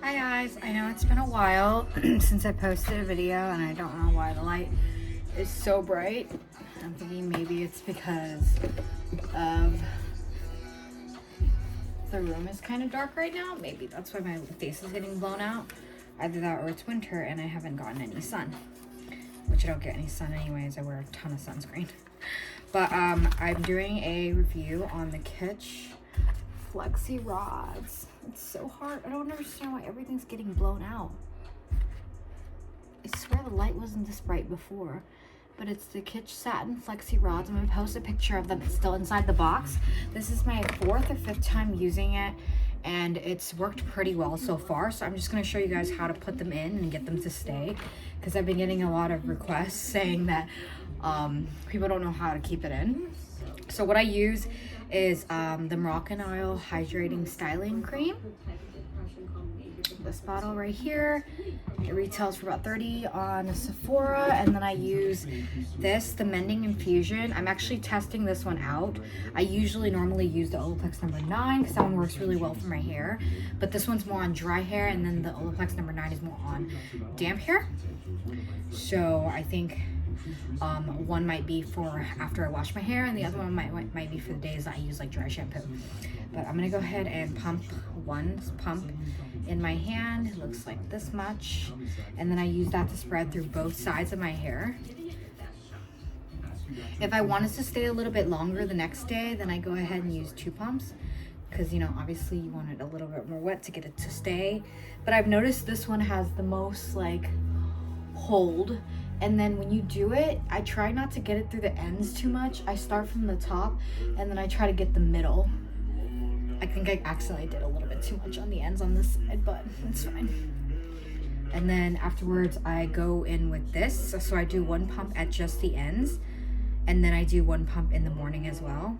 Hi guys, I know it's been a while since I posted a video and I don't know why the light is so bright. I'm thinking maybe it's because of the room is kind of dark right now. Maybe that's why my face is getting blown out. Either that or it's winter and I haven't gotten any sun, which I don't get any sun anyways. I wear a ton of sunscreen. But I'm doing a review on the Kitsch Flexi rods. It's so hard. I don't understand why everything's getting blown out. I swear the light wasn't this bright before. But it's the Kitsch Satin Flexi rods. I'm gonna post a picture of them. It's still inside the box. This is my 4th or 5th time using it, and it's worked pretty well so far. So I'm just gonna show you guys how to put them in and get them to stay, because I've been getting a lot of requests saying that people don't know how to keep it in. So what I use is the Moroccan Oil Hydrating Styling Cream. This bottle right here, it retails for about $30 on Sephora. And then I use this, the Mending Infusion. I'm actually testing this one out. I usually normally use the Olaplex number 9 because that one works really well for my hair, but this one's more on dry hair, and then the Olaplex number 9 is more on damp hair. So I think one might be for after I wash my hair, and the other one might be for the days that I use like dry shampoo. But I'm gonna go ahead and pump one pump in my hand. It looks like this much, and then I use that to spread through both sides of my hair. If I want it to stay a little bit longer the next day, then I go ahead and use 2 pumps, because you know, obviously you want it a little bit more wet to get it to stay. But I've noticed this one has the most like hold, and then when you do it, I try not to get it through the ends too much. I start from the top and then I try to get the middle. I think I accidentally did a little bit too much on the ends on this side, but it's fine. And then afterwards I go in with this. So I do 1 pump at just the ends, and then I do 1 pump in the morning as well.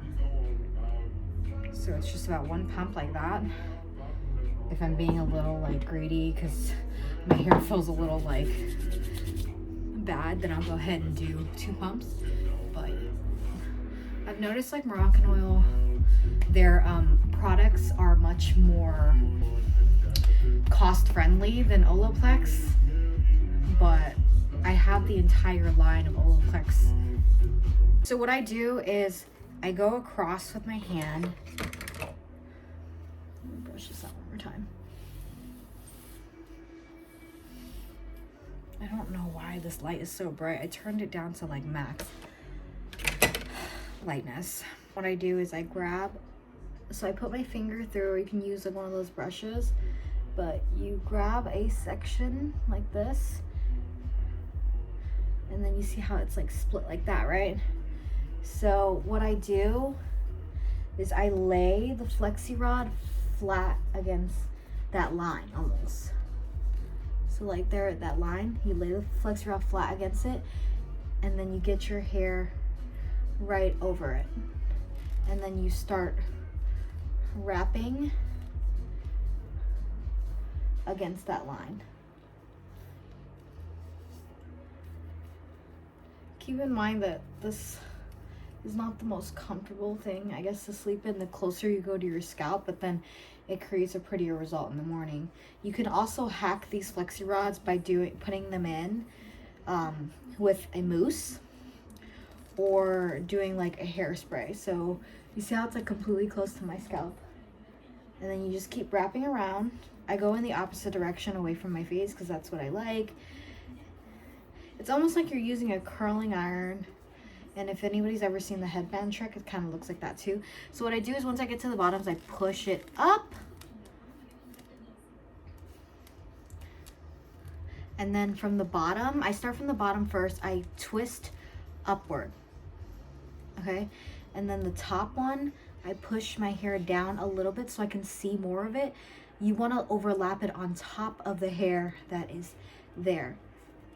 So it's just about 1 pump like that. If I'm being a little like greedy because my hair feels a little like bad, then I'll go ahead and do 2 pumps. But I've noticed like Moroccan Oil, their products are much more cost friendly than Olaplex, but I have the entire line of Olaplex. So what I do is I go across with my hand. Let me brush this out one more time. I don't know why this light is so bright. I turned it down to like max lightness. What I do is I grab, so I put my finger through, or you can use like one of those brushes, but you grab a section like this, and then you see how it's like split like that, right? So what I do is I lay the Flexi rod flat against that line almost. So like there at that line, you lay the Flexi rod flat against it, and then you get your hair right over it. And then you start wrapping against that line. Keep in mind that this is not the most comfortable thing, I guess, to sleep in the closer you go to your scalp, but then it creates a prettier result in the morning. You can also hack these Flexi rods by putting them in with a mousse, or doing like a hairspray. So you see how it's like completely close to my scalp, and then you just keep wrapping around. I go in the opposite direction away from my face because that's what I like. It's almost like you're using a curling iron. And if anybody's ever seen the headband trick, it kind of looks like that too. So what I do is once I get to the bottoms, I push it up. And then from the bottom, I start from the bottom first. I twist upward. Okay? And then the top one, I push my hair down a little bit so I can see more of it. You want to overlap it on top of the hair that is there.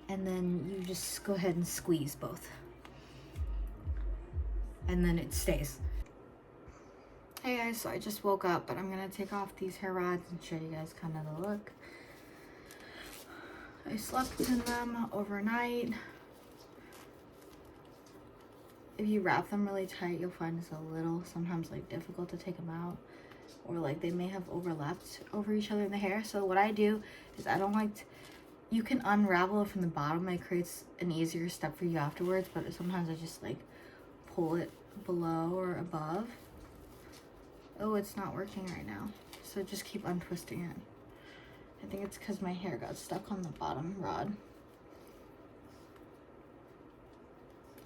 And then you just go ahead and squeeze both. And then it stays. Hey guys, so I just woke up, but I'm gonna take off these hair rods and show you guys kind of the look. I slept in them overnight. If you wrap them really tight, you'll find it's a little sometimes like difficult to take them out, or like they may have overlapped over each other in the hair. So what I do is I don't like to, you can unravel it from the bottom. It creates an easier step for you afterwards, but sometimes I just like pull it below or above. Oh, it's not working right now. So just keep untwisting it. I think it's because my hair got stuck on the bottom rod.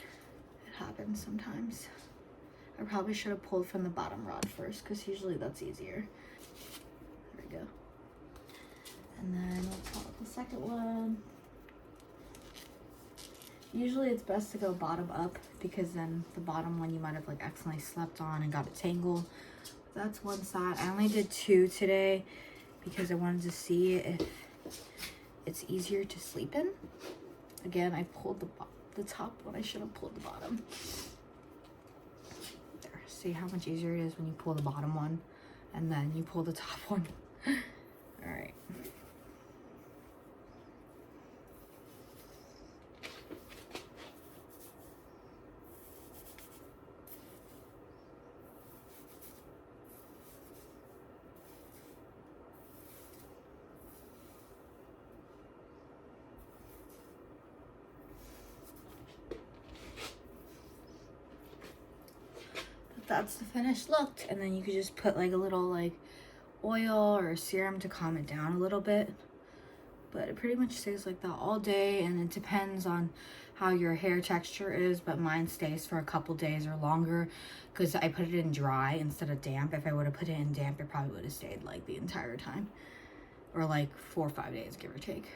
It happens sometimes. I probably should have pulled from the bottom rod first because usually that's easier. There we go. And then we'll pull out the second one. Usually it's best to go bottom up because then the bottom one you might have like accidentally slept on and got a tangle. That's one side. I only did 2 today because I wanted to see if it's easier to sleep in. Again, I pulled the top when I should have pulled the bottom. There, see how much easier it is when you pull the bottom one and then you pull the top one. All right. That's the finished look, and then you could just put like a little like oil or serum to calm it down a little bit, but it pretty much stays like that all day, and it depends on how your hair texture is, but mine stays for a couple days or longer because I put it in dry instead of damp. If I would have put it in damp, it probably would have stayed like the entire time, or like 4 or 5 days, give or take.